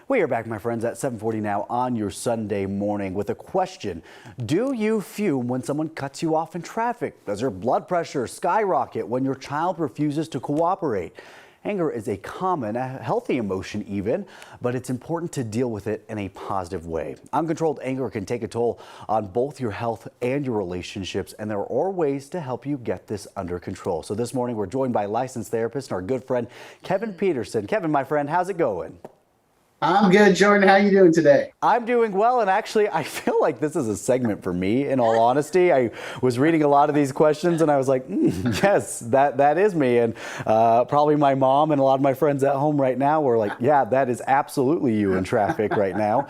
We are back, my friends, at 7:40 now on your Sunday morning with a question. Do you fume when someone cuts you off in traffic? Does your blood pressure skyrocket when your child refuses to cooperate? Anger is a common, a healthy emotion even, but it's important to deal with it in a positive way. Uncontrolled anger can take a toll on both your health and your relationships, and there are ways to help you get this under control. So this morning we're joined by licensed therapist and our good friend, Kevin Petersen. Kevin, my friend, how's it going? I'm good, Jordan. How are you doing today? I'm doing well, and actually, I feel like this is a segment for me, in all honesty. I was reading a lot of these questions, and I was like, yes, that is me. And probably my mom and a lot of my friends at home right now were like, yeah, that is absolutely you in traffic right now.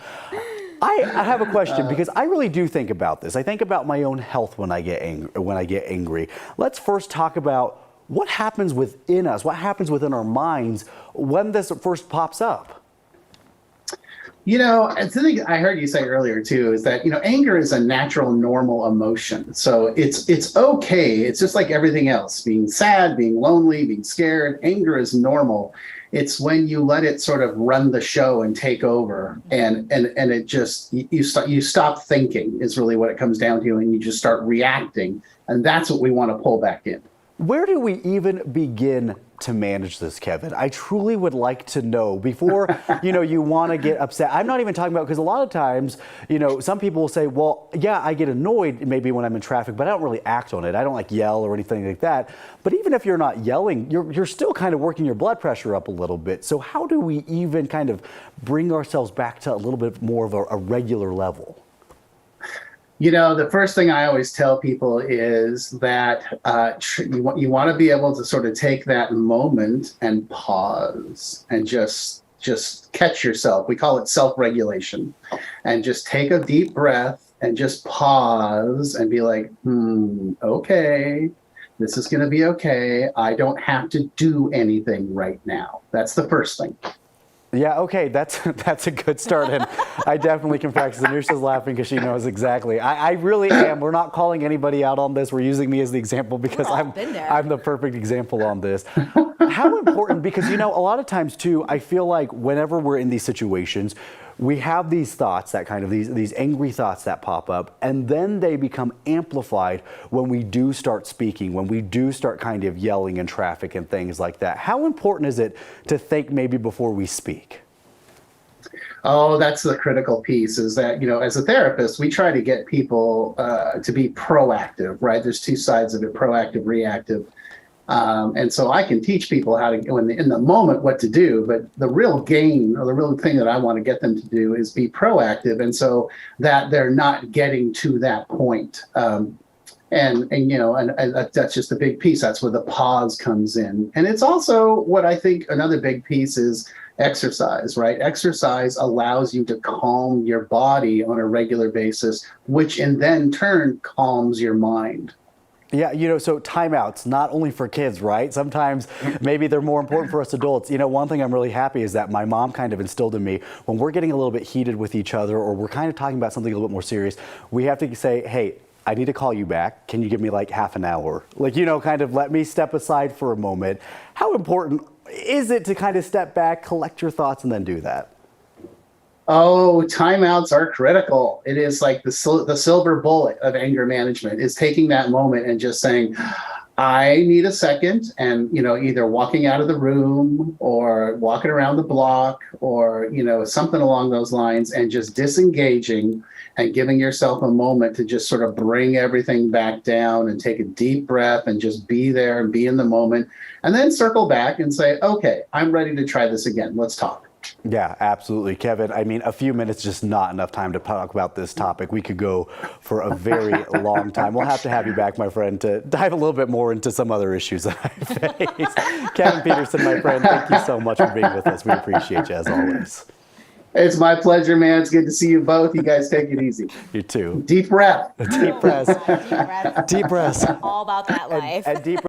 I have a question because I really do think about this. I think about my own health when I get angry. Let's first talk about what happens within us, what happens within our minds when this first pops up. You know, the thing I heard you say earlier too is that, anger is a natural, normal emotion. So it's okay. It's just like everything else, being sad, being lonely, being scared. Anger is normal. It's when you let it sort of run the show and take over, and it just you stop thinking is really what it comes down to, and you just start reacting, and that's what we want to pull back in. Where do we even begin to manage this, Kevin? I truly would like to know before, you want to get upset. I'm not even talking about, because a lot of times, some people will say, well, yeah, I get annoyed maybe when I'm in traffic, but I don't really act on it. I don't like yell or anything like that. But even if you're not yelling, you're still kind of working your blood pressure up a little bit. So how do we even kind of bring ourselves back to a little bit more of a regular level? The first thing I always tell people is that you want to be able to sort of take that moment and pause and just catch yourself. We call it self-regulation, and just take a deep breath and just pause and be like, okay, this is going to be okay. I don't have to do anything right now. That's the first thing. Yeah, okay, that's a good start, and I definitely can practice. And Anisha's laughing because she knows exactly. I really am. We're not calling anybody out on this. We're using me as the example because I'm the perfect example on this. How important, because a lot of times too, I feel like whenever we're in these situations, we have these thoughts, that kind of these angry thoughts that pop up, and then they become amplified when we do start speaking, when we do start kind of yelling in traffic and things like that. How important is it to think maybe before we speak? Oh, that's the critical piece, is that, as a therapist, we try to get people to be proactive, right? There's two sides of it, proactive, reactive. And so I can teach people how to, in the moment, what to do. But the real gain, or the real thing that I want to get them to do, is be proactive, and so that they're not getting to that point. And that's just a big piece. That's where the pause comes in. And it's also what I think another big piece is exercise, right? Exercise allows you to calm your body on a regular basis, which in then turn calms your mind. Yeah, so timeouts, not only for kids, right? Sometimes maybe they're more important for us adults. One thing I'm really happy is that my mom kind of instilled in me, when we're getting a little bit heated with each other, or we're kind of talking about something a little bit more serious, we have to say, hey, I need to call you back. Can you give me like half an hour? Kind of let me step aside for a moment. How important is it to kind of step back, collect your thoughts, and then do that? Oh, timeouts are critical. It is like the silver bullet of anger management, is taking that moment and just saying, I need a second, and, either walking out of the room or walking around the block, or, something along those lines, and just disengaging and giving yourself a moment to just sort of bring everything back down and take a deep breath and just be there and be in the moment, and then circle back and say, okay, I'm ready to try this again. Let's talk. Yeah, absolutely. Kevin, I mean, a few minutes, just not enough time to talk about this topic. We could go for a very long time. We'll have to have you back, my friend, to dive a little bit more into some other issues that I face. Kevin Petersen, my friend, thank you so much for being with us. We appreciate you as always. It's my pleasure, man. It's good to see you both. You guys take it easy. You too. Deep breath. Deep breath. Deep breath. Deep breath. All about that life. And deep